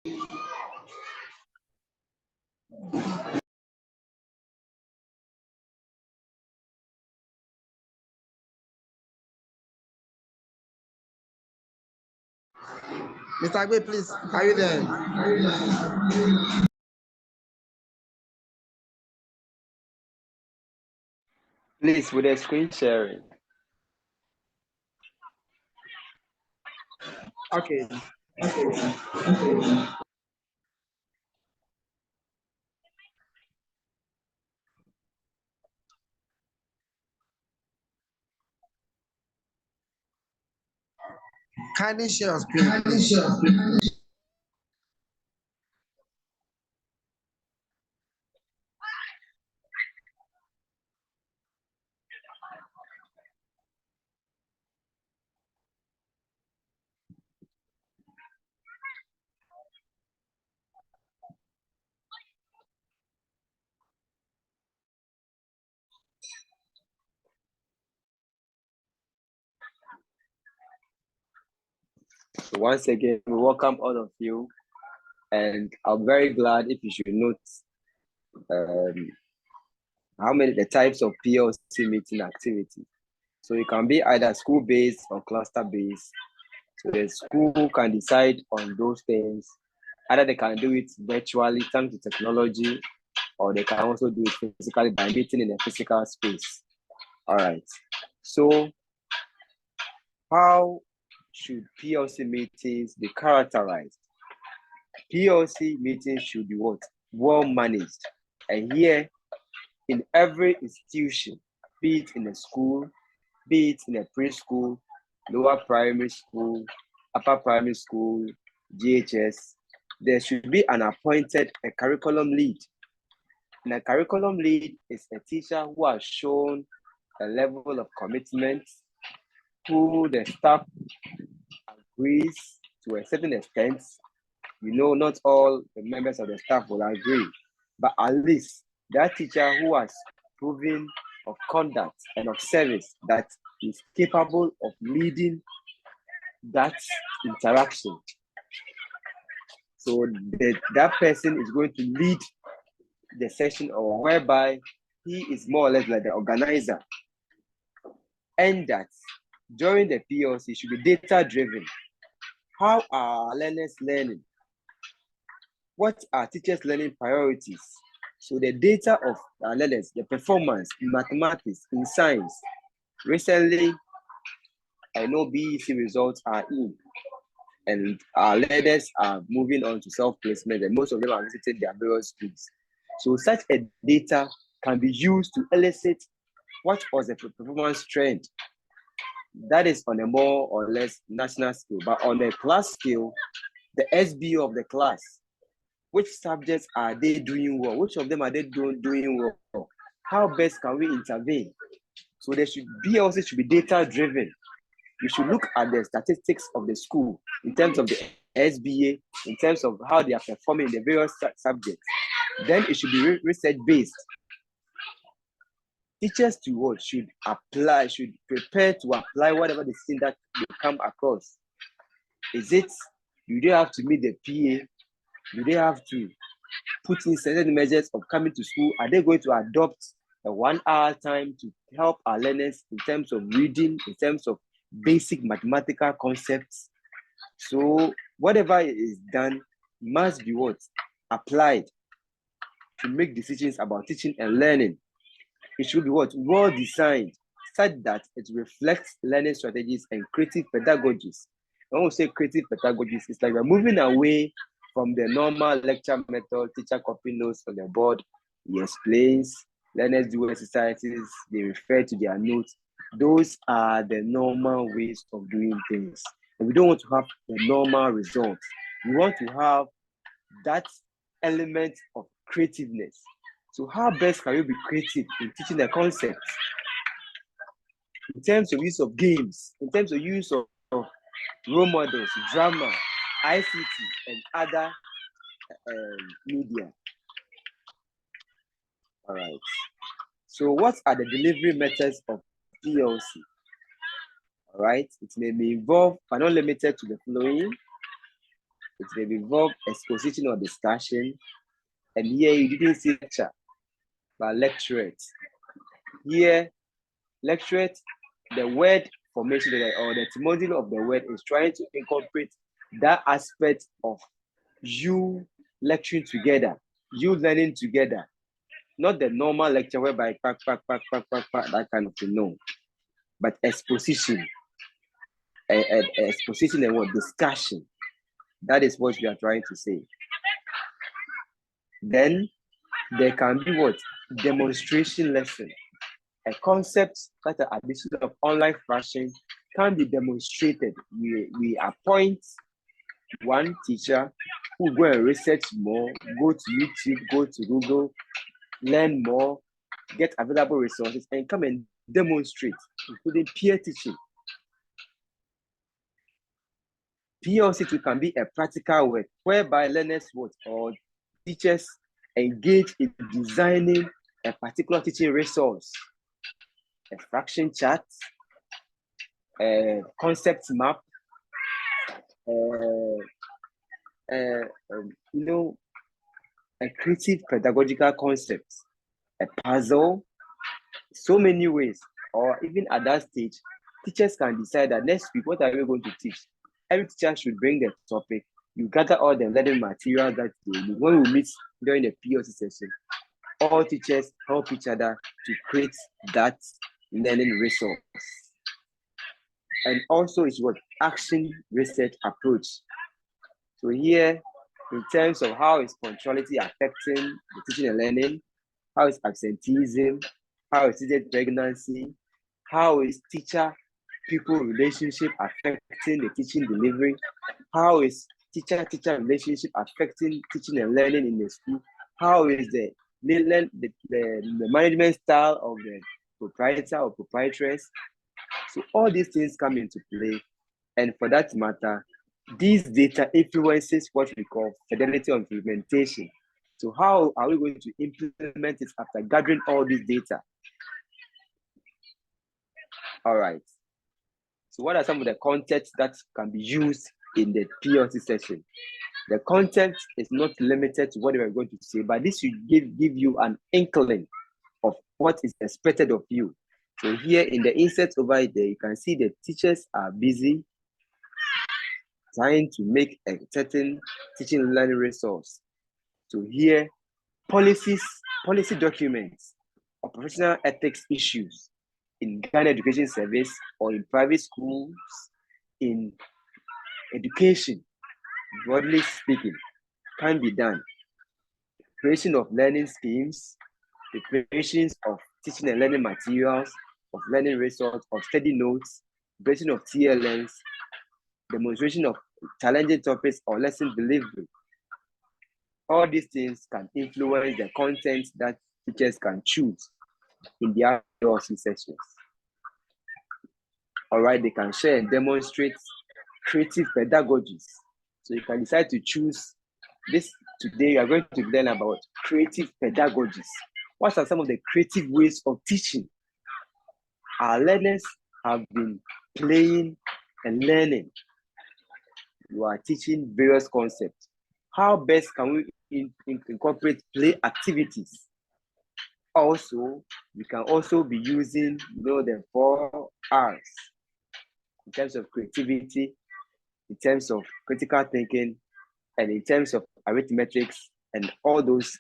Mr. Agbe, please, are you there? Please, with the screen sharing. Okay. Kindly share your screen, please. So once again, we welcome all of you, and I'm very glad if you should note how many the types of PLC meeting activity. So it can be either school-based or cluster-based. So the school can decide on those things. Either they can do it virtually thanks to technology, or they can also do it physically by meeting in a physical space. All right. So how should PLC meetings be characterized? PLC meetings should be what? Well managed. And here, in every institution, be it in a school, be it in a preschool, lower primary school, upper primary school, GHS, there should be an appointed a curriculum lead. And a curriculum lead is a teacher who has shown a level of commitment, who the staff agrees to a certain extent. Not all the members of the staff will agree, but at least that teacher who has proven of conduct and of service that is capable of leading that interaction. So that person is going to lead the session, or whereby he is more or less like the organizer. And that during the PLC should be data driven. How are learners learning? What are teachers' learning priorities? So the data of our learners, the performance in mathematics, in science. Recently, I know BEC results are in, and our learners are moving on to self-placement, and most of them are visiting their various schools. So such a data can be used to elicit what was the performance trend. That is on a more or less national scale, but on a class scale, the SBO of the class, which subjects are they doing well? Which of them are they doing well? How best can we intervene? So there should be data driven. You should look at the statistics of the school in terms of the SBA, in terms of how they are performing in the various subjects. Then it should be research based. Teachers should prepare to apply whatever the thing that they come across. Is it, do they have to meet the PA? Do they have to put in certain measures of coming to school? Are they going to adopt a 1 hour time to help our learners in terms of reading, in terms of basic mathematical concepts? So whatever is done must be applied to make decisions about teaching and learning. It should be well designed, such that it reflects learning strategies and creative pedagogies. When we say creative pedagogies, it's like we're moving away from the normal lecture method. Teacher copy notes on the board, he explains, learners do exercises, they refer to their notes. Those are the normal ways of doing things. And we don't want to have the normal results. We want to have that element of creativeness. So how best can you be creative in teaching a concept? In terms of use of games, in terms of use of role models, drama, ICT, and other media. All right. So what are the delivery methods of PLC? All right. It may be involved, but not limited to the following. It may involve exposition or discussion. And here you didn't see lecture, but lecturate. Here, lecturate, the word formation or the etymology of the word is trying to incorporate that aspect of you lecturing together, you learning together, not the normal lecture whereby that kind of thing, no, but exposition, exposition and what discussion. That is what we are trying to say. Then there can be what demonstration lesson. A concept that the addition of online fraction can be demonstrated. We appoint one teacher who go and research more, go to YouTube, go to Google, learn more, get available resources, and come and demonstrate, including peer teaching. PLC2 can be a practical work whereby learners or teachers engage in designing a particular teaching resource, a fraction chart, a concept map, a creative pedagogical concept, a puzzle, so many ways. Or even at that stage, teachers can decide that next week, what are we going to teach? Every teacher should bring the topic. You gather all the learning material that they need. When we meet during the PLC session, all teachers help each other to create that learning resource. And also it's what action research approach. So here, in terms of how is punctuality affecting the teaching and learning, how is absenteeism, how is teacher pregnancy, how is teacher-pupil relationship affecting the teaching delivery, how is teacher-teacher relationship affecting teaching and learning in the school, how is the management style of the proprietor or proprietress. So all these things come into play, and for that matter, these data influences what we call fidelity of implementation. So how are we going to implement it after gathering all this data? All right. So what are some of the contexts that can be used in the PLC session? The content is not limited to what we are going to say, but this should give you an inkling of what is expected of you. So here in the insert over there, you can see the teachers are busy trying to make a certain teaching and learning resource. So here, policy documents or professional ethics issues in Ghana Education Service or in private schools, in education, broadly speaking, can be done. Creation of learning schemes, the creations of teaching and learning materials, of learning resources, of study notes, creation of TLNs, demonstration of challenging topics or lesson delivery. All these things can influence the content that teachers can choose in their PLC sessions. All right, they can share and demonstrate creative pedagogies. So you can decide to choose this. Today, we are going to learn about creative pedagogies. What are some of the creative ways of teaching? Our learners have been playing and learning. You are teaching various concepts. How best can we incorporate play activities? Also, we can also be using the 4 R's in terms of creativity, in terms of critical thinking, and in terms of arithmetics and all those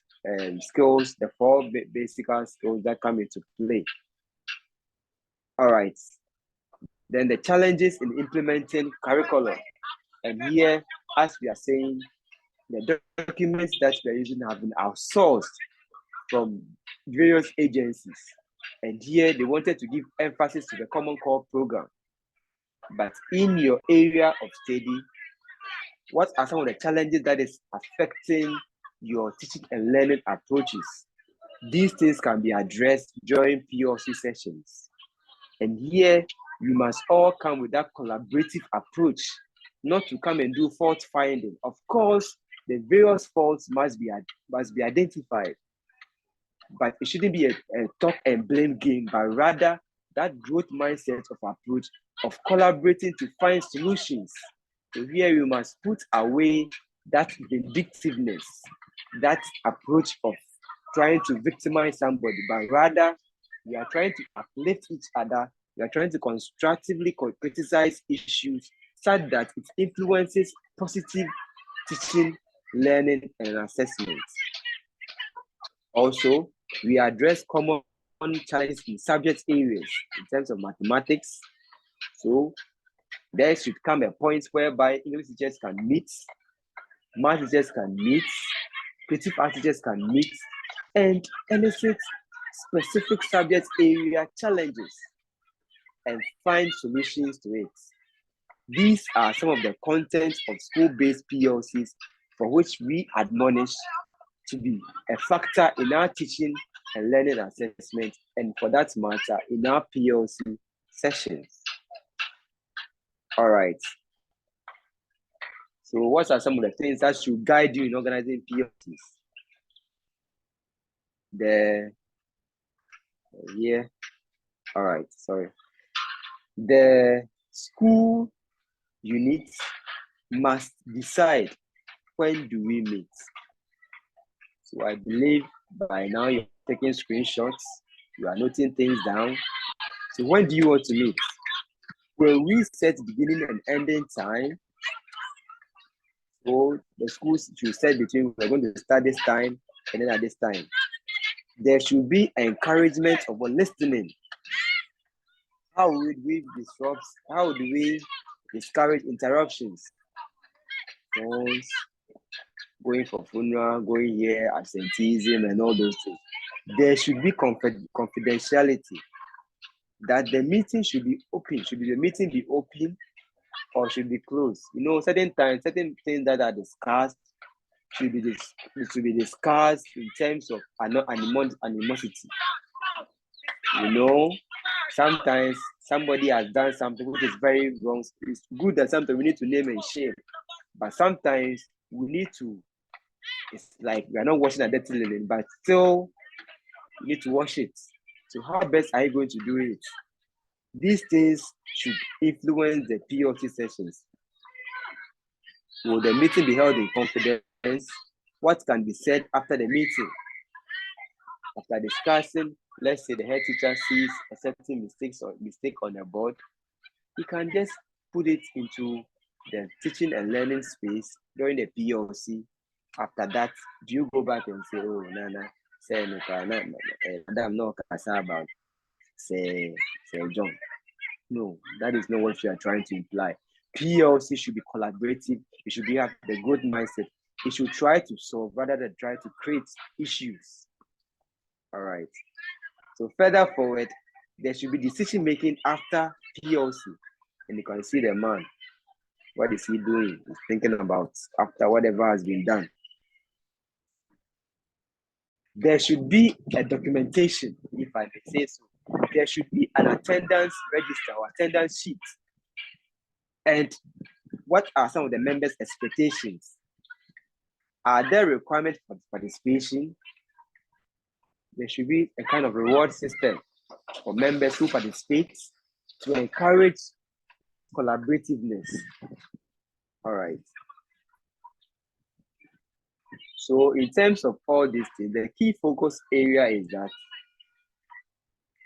skills, the 4 basic skills that come into play. All right. Then the challenges in implementing curriculum. And here, as we are saying, the documents that we are using have been outsourced from various agencies. And here they wanted to give emphasis to the Common Core program. But in your area of study, what are some of the challenges that is affecting your teaching and learning approaches? These things can be addressed during PLC sessions. And here, you must all come with that collaborative approach, not to come and do fault finding. Of course, the various faults must be identified, but it shouldn't be a talk and blame game, but rather that growth mindset of approach of collaborating to find solutions. So here you must put away that vindictiveness, that approach of trying to victimize somebody, but rather we are trying to uplift each other. We are trying to constructively criticize issues such that it influences positive teaching, learning, and assessment. Also, we address common challenges in subject areas in terms of mathematics. So there should come a point whereby English teachers can meet, math teachers can meet, creative art teachers can meet, and elicit specific subject area challenges and find solutions to it. These are some of the contents of school-based PLCs for which we admonish to be a factor in our teaching and learning assessment, and for that matter, in our PLC sessions. All right. So what are some of the things that should guide you in organizing PLCs? All right, sorry. The school units must decide when do we meet. So I believe by now you're taking screenshots, you are noting things down. So when do you want to meet? Will we set beginning and ending time? So the schools should set between we're going to start this time and then at this time. There should be encouragement of listening. How would we disrupt? How do we discourage interruptions? Phones, going for funeral, going here, absenteeism, and all those things. There should be confidentiality. That the meeting should be open. Should the meeting be open or should be closed? You know, certain times, certain things that are discussed should be discussed in terms of animosity. You know, sometimes somebody has done something which is very wrong. It's good that sometimes we need to name and shame, but sometimes we need to. It's like we are not washing a dirty linen, but still we need to wash it. So how best are you going to do it? These things should influence the PLC sessions. Will the meeting be held in confidence? What can be said after the meeting? After discussing, let's say the head teacher sees a certain mistake on the board, he can just put it into the teaching and learning space during the PLC. After that, do you go back and say, oh, Nana, say, Madam, no, about say John? No, that is not what you are trying to imply. PLC should be collaborative. It should have the good mindset. It should try to solve rather than try to create issues. All right. So further forward, there should be decision making after PLC, and you can see the man. What is he doing? He's thinking about after whatever has been done. There should be a documentation, if I may say so. There should be an attendance register or attendance sheet. And what are some of the members' expectations? Are there requirements for participation? There should be a kind of reward system for members who participate to encourage collaborativeness. All right. So in terms of all these things, the key focus area is that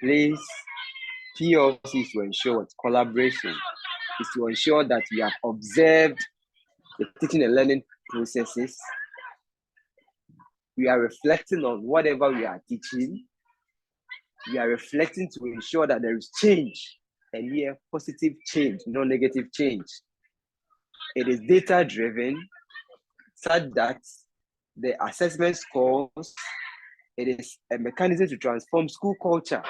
please, PLC is to ensure what collaboration is to ensure that we have observed the teaching and learning processes. We are reflecting on whatever we are teaching. We are reflecting to ensure that there is change, and here positive change, no negative change. It is data driven, such that the assessment scores, it is a mechanism to transform school culture.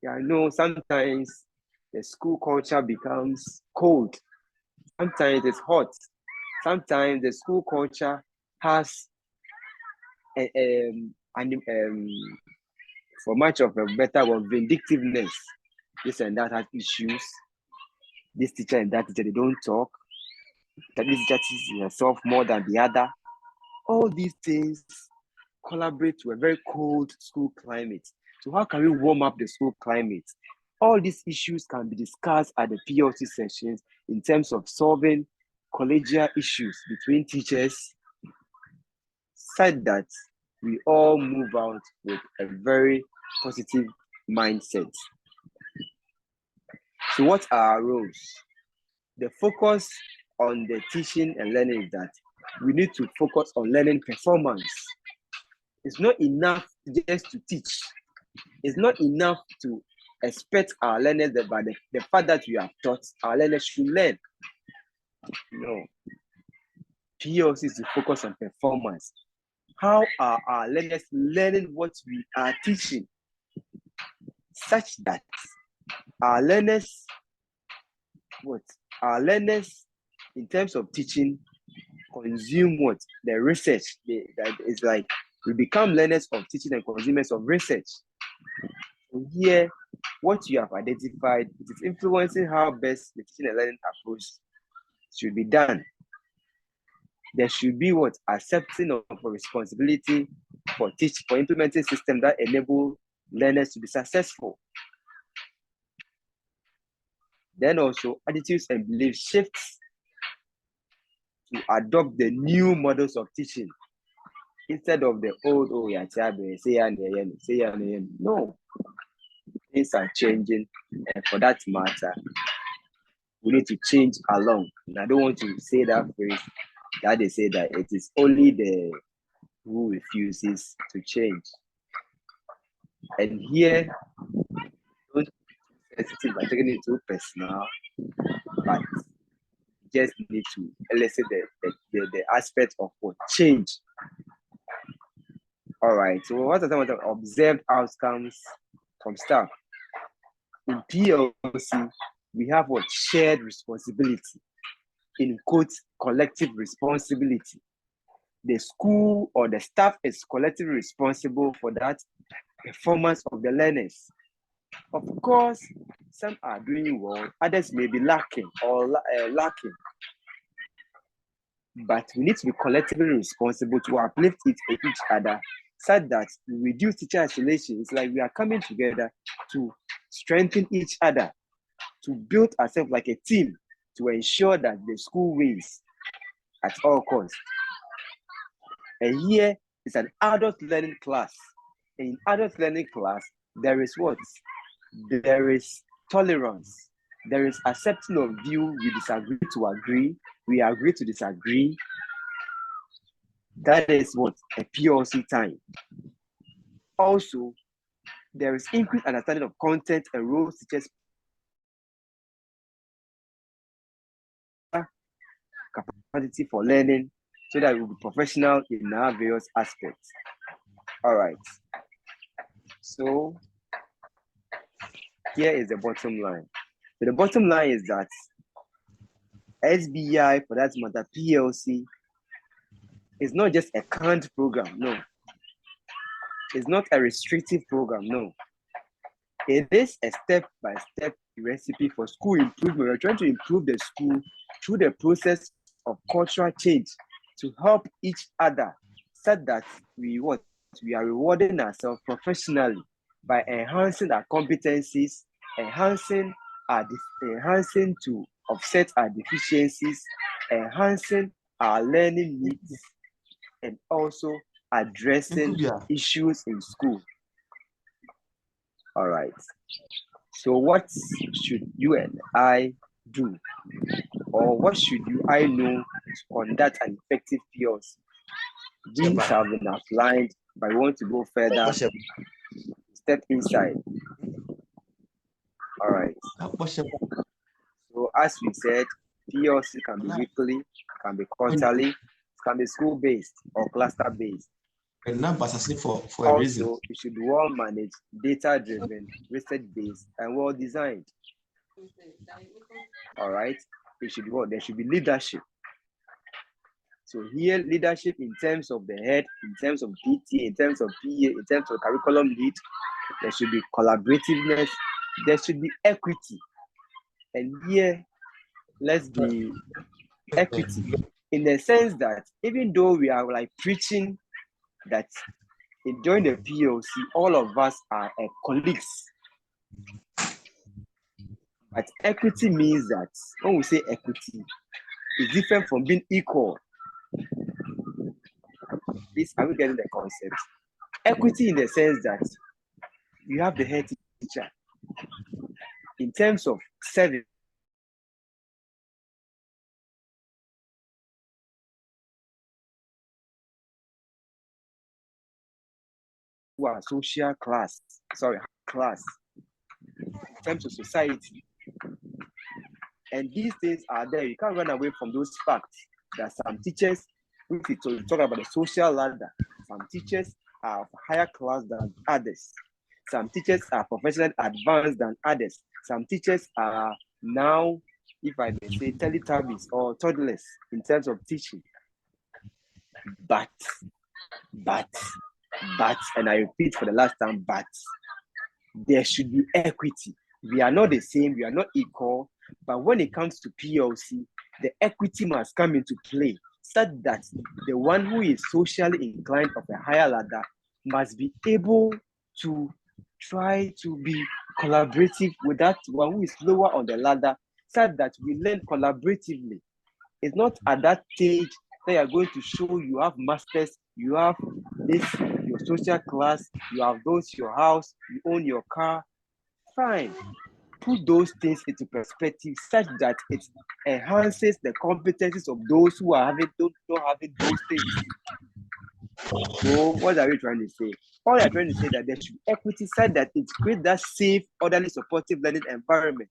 Yeah, I know sometimes the school culture becomes cold. Sometimes it's hot. Sometimes the school culture has for much of a better word, vindictiveness. This and that has issues. This teacher and that teacher, they don't talk. That this teacher teaches herself more than the other. All these things collaborate to a very cold school climate. So how can we warm up the school climate? All these issues can be discussed at the PLC sessions in terms of solving collegial issues between teachers, such that we all move out with a very positive mindset. So what are our roles? The focus on the teaching and learning is that we need to focus on learning performance. It's not enough just to teach. It's not enough to expect our learners that by the fact that we have taught, our learners should learn. No. PLC is to focus on performance. How are our learners learning what we are teaching, such that our learners, in terms of teaching, consume what? The research. That is like we become learners of teaching and consumers of research. So here, what you have identified, it is influencing how best the teaching and learning approach should be done. There should be what? Accepting of responsibility for implementing systems that enable learners to be successful. Then also attitudes and belief shifts to adopt the new models of teaching instead of the old, no. Things are changing, and for that matter, we need to change along. And I don't want to say that phrase that they say that it is only the who refuses to change. And here, don't be sensitive by taking it too personal, but just need to elicit the aspect of what change. All right, so what are some of the observed outcomes from staff? In PLC, we have what? Shared responsibility. In quotes, collective responsibility. The school or the staff is collectively responsible for that performance of the learners. Of course, some are doing well, others may be lacking or lacking. But we need to be collectively responsible to uplift each other, such that we reduce teacher isolation. It's like we are coming together to strengthen each other, to build ourselves like a team, to ensure that the school wins at all costs. And here is an adult learning class. In adult learning class, there is what? There is tolerance. There is accepting of view. We disagree to agree. We agree to disagree. That is what? A PLC time. Also, there is increased understanding of content and roles teachers capacity for learning, so that we will be professional in our various aspects. All right. So here is the bottom line. So the bottom line is that SBI, for that matter, PLC, is not just a canned program, no. It's not a restrictive program, no. It is a step-by-step recipe for school improvement. We're trying to improve the school through the process of cultural change to help each other, so that we are rewarding ourselves professionally by enhancing our competencies, enhancing to offset our deficiencies, enhancing our learning needs, and also addressing issues in school. All right. So what should you and I do? Or what should I know to conduct an effective PLC? These have been outlined, but I want to go further. Step inside. All right. So as we said, PLC can be weekly, can be quarterly, can be school-based or cluster-based. For a reason. Also, it should be well managed, data-driven, research-based, and well designed. All right. There should be leadership. So here, leadership in terms of the head, in terms of PT, in terms of PA, in terms of curriculum lead, there should be collaborativeness, there should be equity. And here, let's be equity in the sense that even though we are like preaching that during the PLC, all of us are colleagues. But equity means that when we say equity, is different from being equal. Please, are we getting the concept? Equity in the sense that you have the head teacher. In terms of service, who are social class, class, in terms of society. And these things are there. You can't run away from those facts that some teachers, if we talk about the social ladder, some teachers are of higher class than others. Some teachers are professionally advanced than others. Some teachers are now, if I may say, Teletubbies or toddlers in terms of teaching. But, and I repeat for the last time, but there should be equity. We are not the same, we are not equal, but when it comes to PLC, the equity must come into play, such that the one who is socially inclined of a higher ladder must be able to try to be collaborative with that one who is lower on the ladder, such that we learn collaboratively. It's not at that stage that you are going to show you have masters, you have this, your social class, you have those, your house, you own your car. Fine. Put those things into perspective such that it enhances the competencies of those who are not having those things. So what are we trying to say? All we are trying to say that there should be equity such that it creates that safe, orderly, supportive learning environment.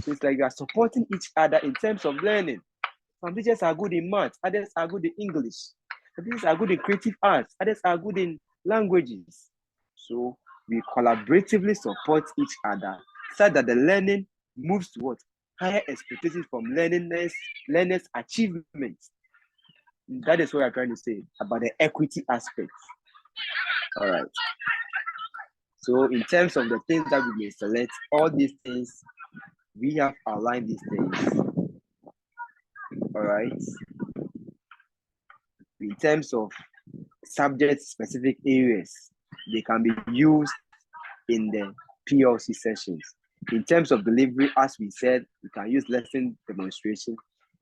So it's like you are supporting each other in terms of learning. Some teachers are good in math, others are good in English. Some teachers are good in creative arts, others are good in languages. So we collaboratively support each other so that the learning moves towards higher expectations from learners' achievements. That is what I'm trying to say about the equity aspect. All right. So in terms of the things that we may select, all these things, we have outlined these things. All right. In terms of subject-specific areas, they can be used in the PLC sessions. In terms of delivery, as we said, we can use lesson demonstration.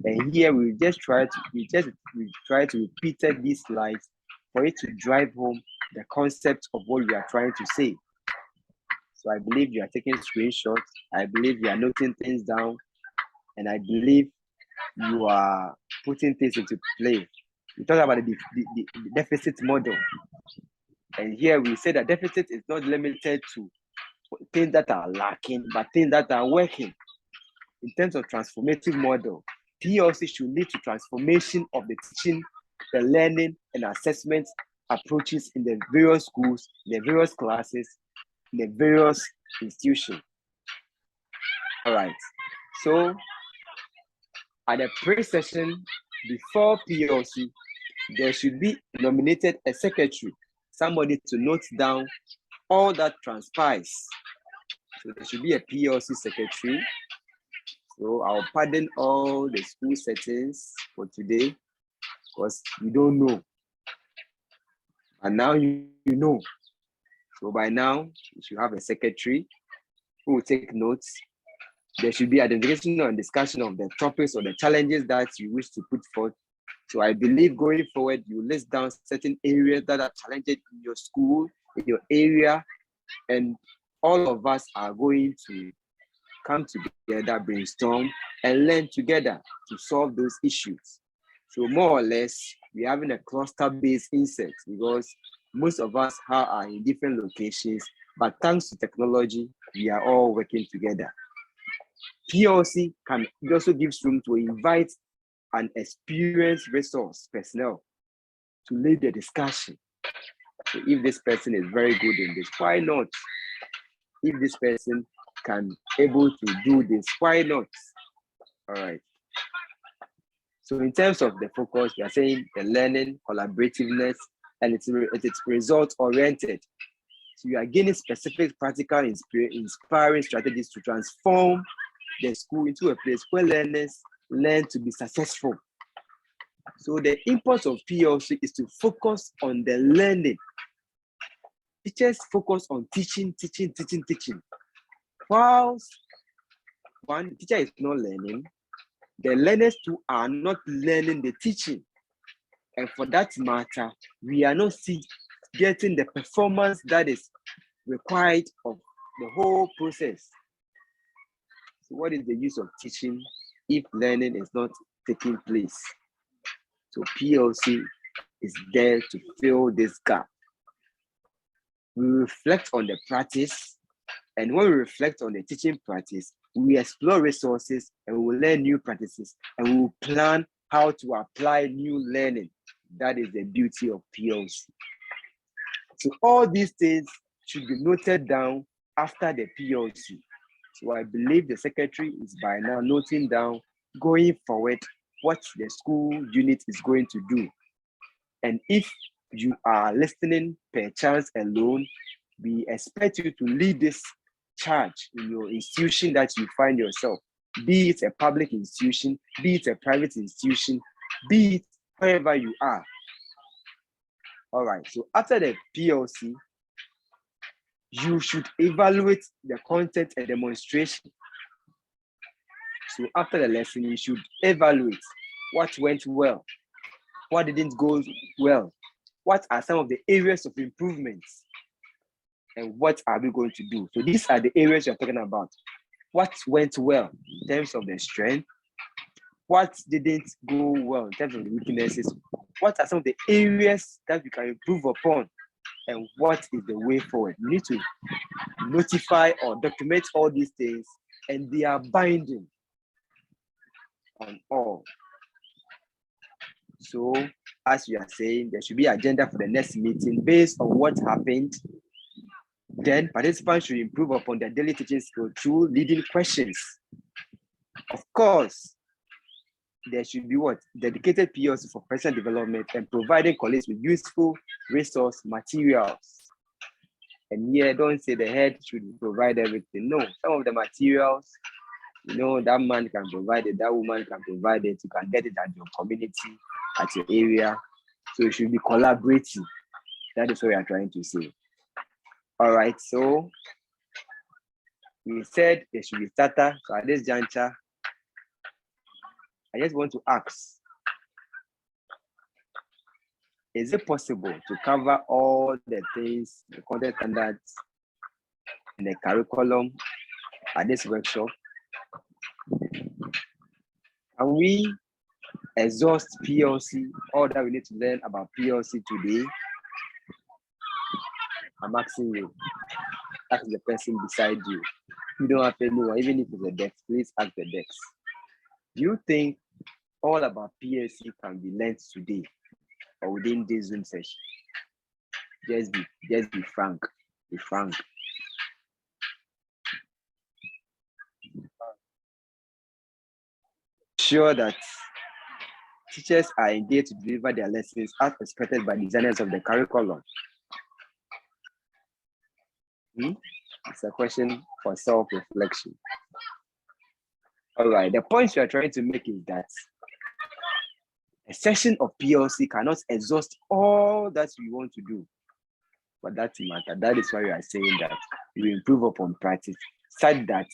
And here we try to repeat these slides for it to drive home the concept of what we are trying to say. So I believe you are taking screenshots. I believe you are noting things down. And I believe you are putting things into play. We talk about the deficit model. And here we say that deficit is not limited to things that are lacking, but things that are working. In terms of transformative model, PLC should lead to transformation of the teaching, the learning, and assessment approaches in the various schools, the various classes, the various institutions. All right. So at the pre-session before PLC, there should be nominated a secretary, somebody to note down all that transpires. So there should be a PLC secretary. So I'll pardon all the school settings for today because you don't know. And now you know. So by now, you should have a secretary who will take notes. There should be identification and discussion of the topics or the challenges that you wish to put forth. So I believe going forward, you list down certain areas that are challenging in your school, in your area, and all of us are going to come together, brainstorm, and learn together to solve those issues. So more or less, we're having a cluster-based insert because most of us are in different locations, but thanks to technology, we are all working together. PLC can also give room to invite an experienced resource personnel to lead the discussion. So if this person is very good in this, why not? If this person can able to do this, why not? All right. So in terms of the focus, we are saying the learning, collaborativeness, and it's result-oriented. So you are gaining specific, practical, inspiring strategies to transform the school into a place where learners learn to be successful. So the impulse of PLC is to focus on the learning. Teachers focus on teaching. Whilst one teacher is not learning, the learners too are not learning the teaching. And for that matter, we are not getting the performance that is required of the whole process. So what is the use of teaching if learning is not taking place? So PLC is there to fill this gap. We reflect on the practice, and when we reflect on the teaching practice, we explore resources and we will learn new practices, and we will plan how to apply new learning. That is the beauty of PLC. So all these things should be noted down after the PLC. So I believe the secretary is by now noting down, going forward, what the school unit is going to do. And if you are listening per chance alone, we expect you to lead this charge in your institution that you find yourself, be it a public institution, be it a private institution, be it wherever you are. All right, so after the PLC, you should evaluate the content and demonstration. So after the lesson, you should evaluate what went well, what didn't go well, what are some of the areas of improvements, and what are we going to do? So these are the areas you're talking about. What went well in terms of the strength, what didn't go well in terms of the weaknesses, what are some of the areas that we can improve upon, and what is the way forward. You need to notify or document all these things, and they are binding on all. So as you are saying, there should be an agenda for the next meeting based on what happened. Then participants should improve upon their daily teaching skill through leading questions. Of course, there should be dedicated PLC for personal development and providing colleagues with useful resource materials. And here, don't say the head should provide everything. No, some of the materials, that man can provide it, that woman can provide it. You can get it at your community, at your area. So it should be collaborative. That is what we are trying to say. All right, so we said there should be starter. So at this juncture, I just want to ask, is it possible to cover all the things, the content standards, and the curriculum at this workshop? Can we exhaust PLC, all that we need to learn about PLC today? I'm asking you, ask the person beside you. You don't have anyone, even if it's a desk, please ask the desk. Do you think all about PLC can be learned today or within this Zoom session? Just be frank. Be frank. Sure that teachers are engaged to deliver their lessons as expected by designers of the curriculum. It's a question for self-reflection. All right, the point you are trying to make is that a session of PLC cannot exhaust all that we want to do. But that's the matter. That is why we are saying that we improve upon practice, such that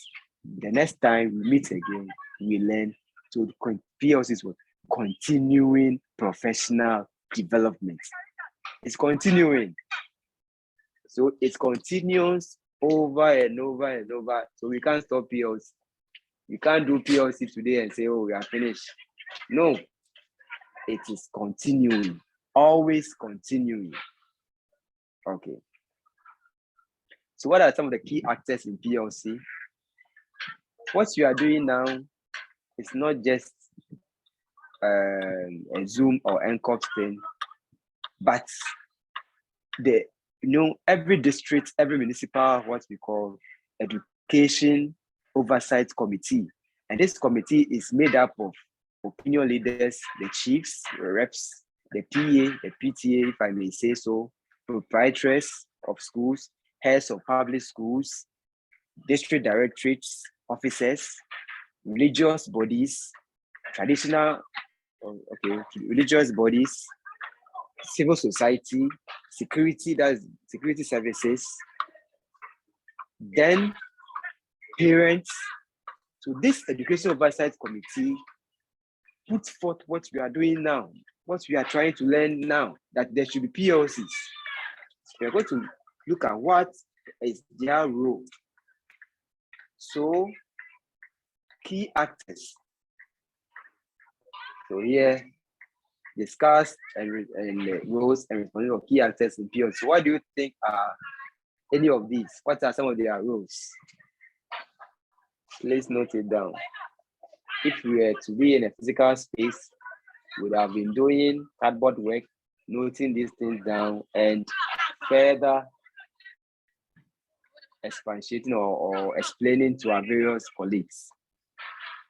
the next time we meet again, we learn. So PLC is continuing professional development. It's continuing. So it continues over and over and over. So we can't stop PLC. You can't do PLC today and say, oh, we are finished. No, it is continuing, always continuing. Okay. So what are some of the key actors in PLC? What you are doing now is not just a Zoom or NCOP thing, but every district, every municipal, what we call education oversight committee. And this committee is made up of opinion leaders, the chiefs, the reps, the PA, the PTA, if I may say so, proprietors of schools, heads of public schools, district directorates, officers, religious bodies, religious bodies, civil society, security, that's security services, then parents. So this education oversight committee put forth what we are doing now, what we are trying to learn now, that there should be PLCs. We are going to look at what is their role. So, key actors. So here, discuss and roles and responsibilities of key actors in PLC. What do you think are any of these? What are some of their roles? Please note it down. If we were to be in a physical space, we would have been doing cardboard work, noting these things down, and further expatiating or explaining to our various colleagues.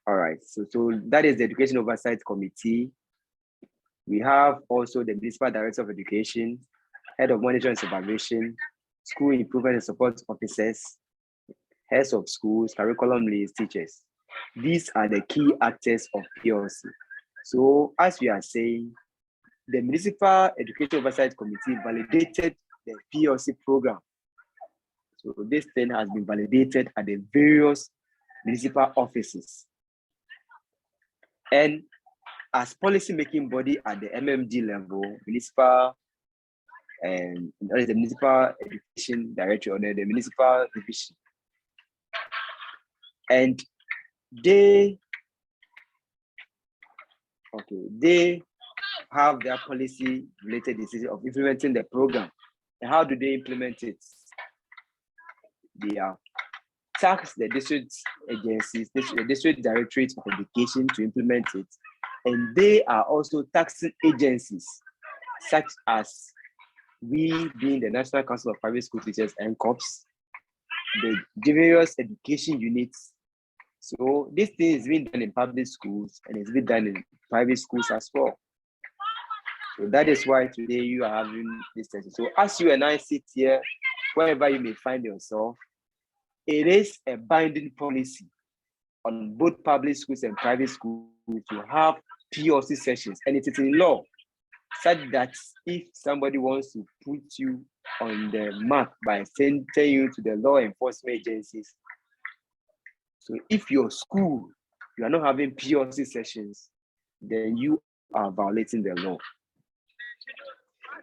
All right, so that is the Education Oversight Committee. We have also the Municipal Director of Education, Head of Monitoring and Supervision, School Improvement and Support Officers, Heads of Schools, Curriculum Leads, Teachers. These are the key actors of PLC. So as we are saying, the Municipal Education Oversight Committee validated the PLC program. So this thing has been validated at the various municipal offices. And as policy-making body at the MMD level, municipal and the Municipal Education Directorate or the Municipal Division. And they have their policy-related decision of implementing the program. And how do they implement it? They are tax the district agencies, the district directorates of education to implement it. And they are also taxing agencies, such as we being the National Council of Private School Teachers and NCOPS, the various education units. So this thing is being done in public schools and it's being done in private schools as well. So that is why today you are having this session. So as you and I sit here, wherever you may find yourself, it is a binding policy on both public schools and private schools to have PLC sessions, and it is in law, such that if somebody wants to put you on the map by sending you to the law enforcement agencies, so if your school, you are not having PLC sessions, then you are violating the law.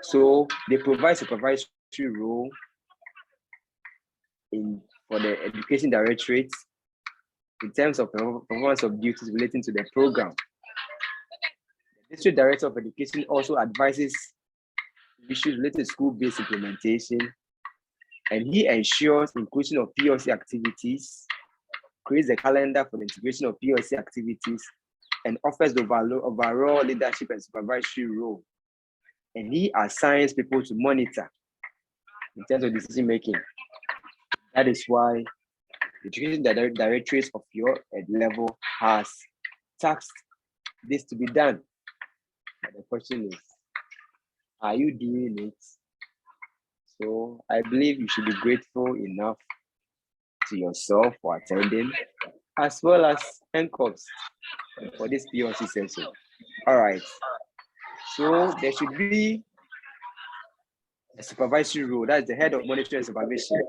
So they provide supervisory role for the Education Directorate in terms of performance of duties relating to the program. The District Director of Education also advises issues related to school-based implementation, and he ensures inclusion of PLC activities, creates a calendar for the integration of PLC activities, and offers the overall leadership and supervisory role. And he assigns people to monitor in terms of decision making. That is why the Education Directorate of your level has tasked this to be done. But the question is, are you doing it? So I believe you should be grateful enough to yourself for attending, as well as NCOPS for this PLC session. All right. So there should be a supervisory role. That's the head of monitoring and supervision.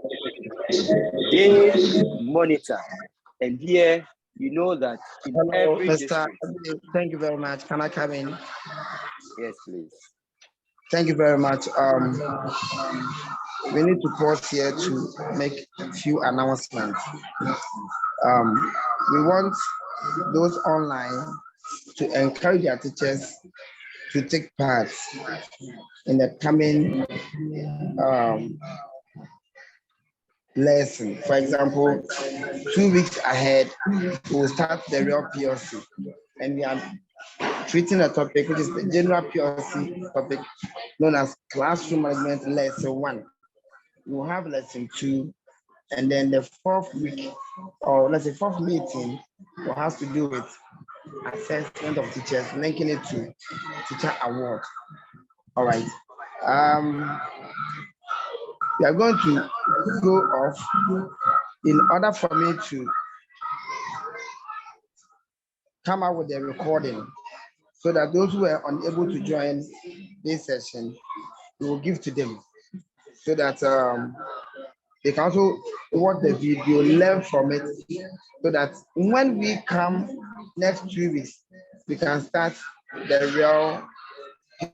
They monitor, and here you know that in Hello, every Mr. district. Thank you very much. Can I come in? Yes, please. Thank you very much. We need to pause here to make a few announcements. We want those online to encourage their teachers to take part in the coming lesson. For example, 2 weeks ahead, we'll start the real PLC, and we are treating a topic which is the general PLC topic known as Classroom Management Lesson 1. We'll have Lesson 2, and then the fourth week, or let's say fourth meeting, will have to do with assessment of teachers, linking it to teacher award. All right. We are going to go off in order for me to come out with a recording so that those who are unable to join this session, we will give to them so that they can also watch the video, learn from it, so that when we come next 2 weeks, we can start the real